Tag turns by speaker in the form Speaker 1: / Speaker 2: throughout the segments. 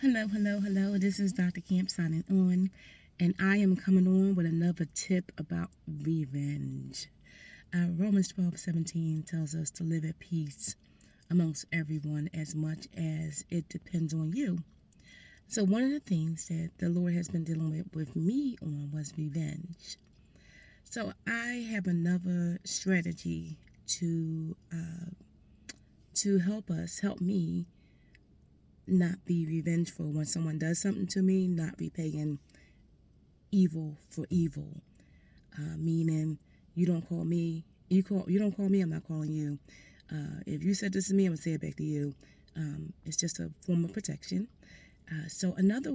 Speaker 1: Hello, hello, hello. This is Dr. Camp signing on, and I am coming on with another tip about revenge. Romans 12:17 tells us to live at peace amongst everyone as much as it depends on you. So, one of the things that the Lord has been dealing with me on was revenge. So, I have another strategy to help me not be revengeful when someone does something to me, not repaying evil for evil. Meaning, you don't call me, you don't call me, I'm not calling you. If you said this to me, I'm gonna say it back to you. It's just a form of protection. So another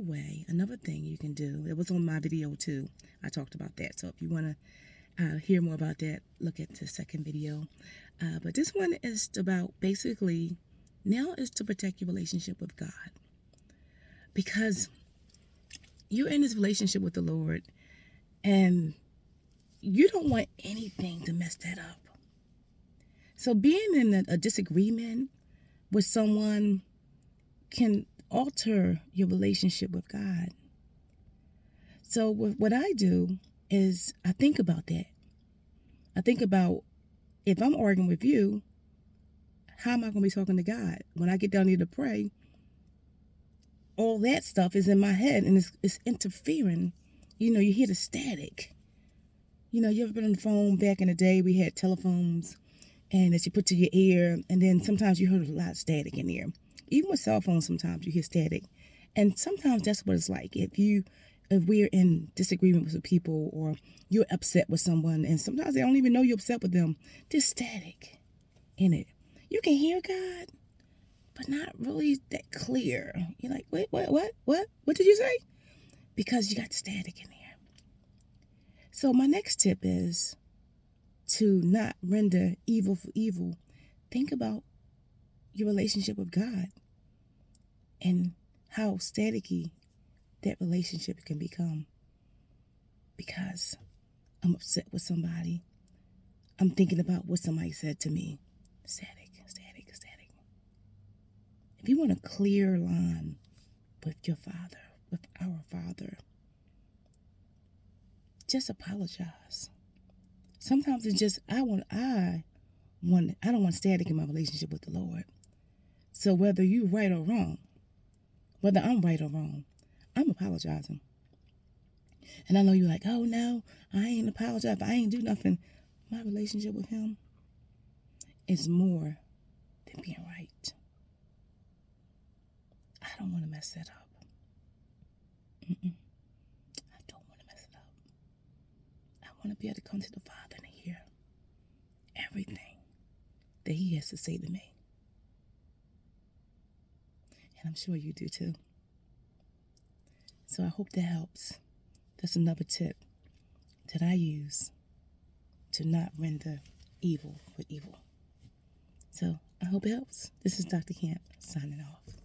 Speaker 1: thing you can do. It was on my video too. I talked about that. So if you want to hear more about that, look at the second video. But this one is about basically now is to protect your relationship with God, because you're in this relationship with the Lord and you don't want anything to mess that up. So being in a disagreement with someone can alter your relationship with God. So what I do is I think about that. I think about, if I'm arguing with you, how am I going to be talking to God? When I get down here to pray, all that stuff is in my head and it's interfering. You hear the static. You ever been on the phone back in the day? We had telephones and that you put to your ear, and then sometimes you heard a lot of static in there. Even with cell phones, sometimes you hear static. And sometimes that's what it's like. If we're in disagreement with people, or you're upset with someone, and sometimes they don't even know you're upset with them, there's static in it. You can hear God, but not really that clear. You're like, wait, what did you say? Because you got static in there. So my next tip is to not render evil for evil. Think about your relationship with God and how staticky that relationship can become. Because I'm upset with somebody, I'm thinking about what somebody said to me. Static. If you want a clear line with your Father, with our Father, just apologize. Sometimes it's just I don't want static in my relationship with the Lord. So whether you're right or wrong, whether I'm right or wrong, I'm apologizing. And I know you're like, oh no, I ain't apologize. I ain't do nothing. My relationship with Him is more than being right. I don't want to mess that up. I don't want to mess it up. I want to be able to come to the Father and hear everything that He has to say to me. And I'm sure you do too. So I hope that helps. That's another tip that I use to not render evil for evil. So I hope it helps. This is Dr. Camp signing off.